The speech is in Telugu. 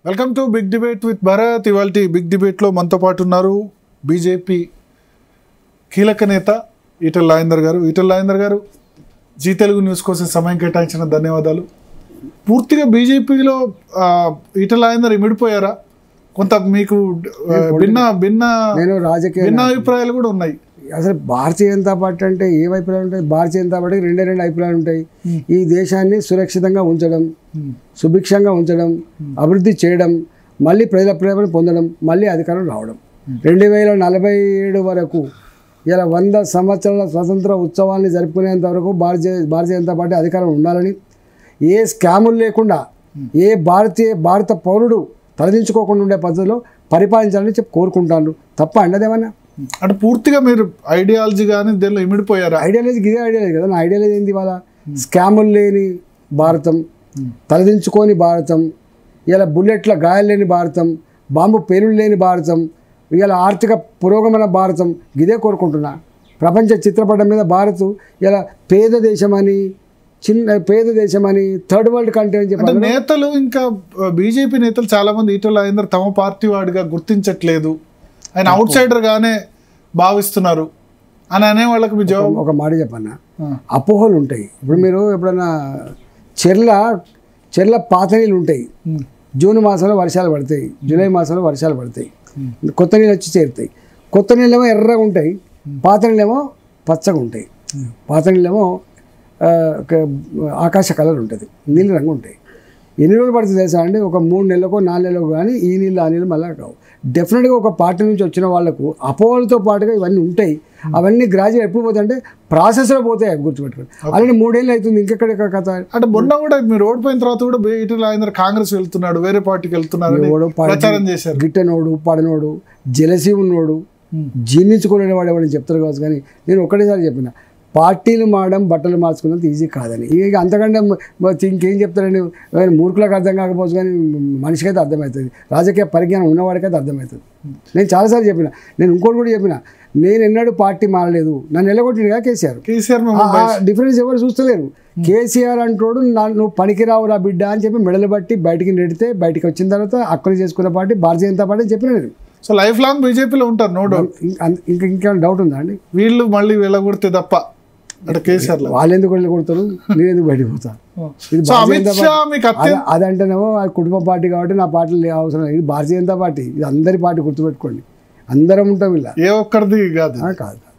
Welcome to big debate with Bharat. ఇవాళ బిగ్ డిబేట్లో మనతో పాటు ఉన్నారు బీజేపీ కీలక నేత ఈటెల రాజేందర్ గారు. ఈటెల రాజేందర్ గారు, జీ తెలుగు న్యూస్ కోసం సమయం కేటాయించిన ధన్యవాదాలు. పూర్తిగా బీజేపీలో ఈటెల రాజేందర్ ఇమిడిపోయారా? కొంత మీకు భిన్న అభిప్రాయాలు కూడా ఉన్నాయి. అసలు భారతీయ జనతా పార్టీ అంటే ఏ అభిప్రాయాలు ఉంటాయి? భారతీయ జనతా పార్టీకి రెండే అభిప్రాయాలు ఉంటాయి. ఈ దేశాన్ని సురక్షితంగా ఉంచడం, సుభిక్షంగా ఉంచడం, అభివృద్ధి చేయడం, మళ్ళీ ప్రజల ప్రేమను పొందడం, మళ్ళీ అధికారం రావడం. 2047 వరకు ఇలా 100 సంవత్సరాల స్వతంత్ర ఉత్సవాన్ని జరుపుకునేంత వరకు భారతీయ జనతా పార్టీ అధికారం ఉండాలని, ఏ స్కాములు లేకుండా ఏ భారత పౌరుడు తలదించుకోకుండా ఉండే పద్ధతిలో పరిపాలించాలని చెప్పి కోరుకుంటాను. తప్ప అండదేమన్నా అంటే పూర్తిగా మీరు ఐడియాలజీ కానీ దీనిలో ఇమిడిపోయారు? ఐడియాలజీ ఇదే ఐడియాలజీ కదా. నా ఐడియాలజీ ఏంది? ఇవాళ స్కాములు లేని భారతం, తలదించుకోని భారతం, ఇలా బుల్లెట్ల గాయాలు లేని భారతం, బాంబు పేలుళ్ళు లేని భారతం, ఇలా ఆర్థిక పురోగమన భారతం, ఇదే కోరుకుంటున్నా. ప్రపంచ చిత్రపటం మీద భారత్ ఇలా పేద దేశమని, పేద దేశమని, థర్డ్ వరల్డ్ కంట్రీ అని చెప్పి నేతలు, ఇంకా బీజేపీ నేతలు చాలా మంది ఈటెల రాజేందర్ తమ పార్టీ వాడిగా గుర్తించట్లేదు, ఆయన అవుట్ సైడర్ గానే భావిస్తున్నారు అని అనే వాళ్ళకి మీ జవాబు? ఒక మాట చెప్పన్నా, అపోహలు ఉంటాయి. ఇప్పుడు మీరు ఎప్పుడన్నా చెర్ల పాత నీళ్ళు ఉంటాయి. జూన్ మాసంలో వర్షాలు పడతాయి, జూలై మాసంలో వర్షాలు పడతాయి, కొత్త నీళ్ళు వచ్చి చేరుతాయి. కొత్త నీళ్ళేమో ఎర్రగా ఉంటాయి, పాత నీళ్ళేమో పచ్చగా ఉంటాయి. పాత నీళ్ళేమో ఆకాశ కలర్ ఉంటుంది, నీళ్ళు రంగు ఉంటాయి. ఎన్ని రోజులు పడుతుంది తెలుసా అండి? ఒక 3 నెలలకో 4 నెలలకు కానీ ఈ నీళ్ళు ఆ నీళ్ళు మళ్ళీ కావు. డెఫినెట్గా ఒక పార్టీ నుంచి వచ్చిన వాళ్ళకు అపోహలతో పాటుగా ఇవన్నీ ఉంటాయి. అవన్నీ గ్రాడ్యుయేట్ ఎప్పుడు పోతాయి అంటే ప్రాసెస్లో పోతాయి, గుర్తుపెట్టుకోండి. అలాగే 3 ఏళ్ళు అవుతుంది, ఇంకెక్కడ కథ. అంటే మొన్న కూడా మీరు ఓడిపోయిన తర్వాత కూడా ఈటెల రాజేందర్ కాంగ్రెస్ వెళ్తున్నాడు, వేరే పార్టీకి వెళ్తున్నాడు ప్రచారం చేశారు. గిట్టనోడు, పడనోడు, జెలసీ ఉన్నోడు, జీర్ణించుకోలేని వాడు ఎవడని చెప్తారు కావచ్చు. కానీ నేను ఒక్కటేసారి చెప్పిన, పార్టీలు మారడం బట్టలు మార్చుకున్నంత ఈజీ కాదని. ఇక అంతకంటే ఇంకేం చెప్తారండి? మూర్ఖులకు అర్థం కాకపోవచ్చు, కానీ మనిషికైతే అర్థమవుతుంది. రాజకీయ పరిజ్ఞానం ఉన్నవాడికైతే అర్థమవుతుంది. నేను చాలాసార్లు చెప్పిన, నేను ఇంకోటి కూడా చెప్పిన, నేను ఎన్నడూ పార్టీ మారలేదు. నన్ను ఎల్లగొట్టినగా కేసీఆర్. డిఫరెన్స్ ఎవరు చూస్తలేరు. కేసీఆర్ అంటోడు నువ్వు పనికిరావురా బిడ్డ అని చెప్పి మెడలు బట్టి బయటికి నెడితే, బయటికి వచ్చిన తర్వాత అక్కలు చేసుకున్న పార్టీ భారతీయ జనతా పార్టీ అని చెప్పిన నేను. సో లైఫ్ లాంగ్ బీజేపీలో ఉంటారు, నో డౌట్. ఇంకేమైనా డౌట్ ఉందా అండి? వీళ్ళు మళ్ళీ వెళ్ళగొడితే తప్ప అంటే కేసీఆర్ వాళ్ళు ఎందుకు వెళ్ళగొడతారు, నేను ఎందుకు బయటకు పోతాను? అదంటేనేమో అది కుటుంబ పార్టీ కాబట్టి నా పార్టీలు అవసరం లేదు. ఇది భారతీయ జనతా పార్టీ, ఇది అందరి పార్టీ, గుర్తుపెట్టుకోండి. అందరం ఉంటాం ఇలా, ఏ ఒక్కరిది కాదు. కాదు.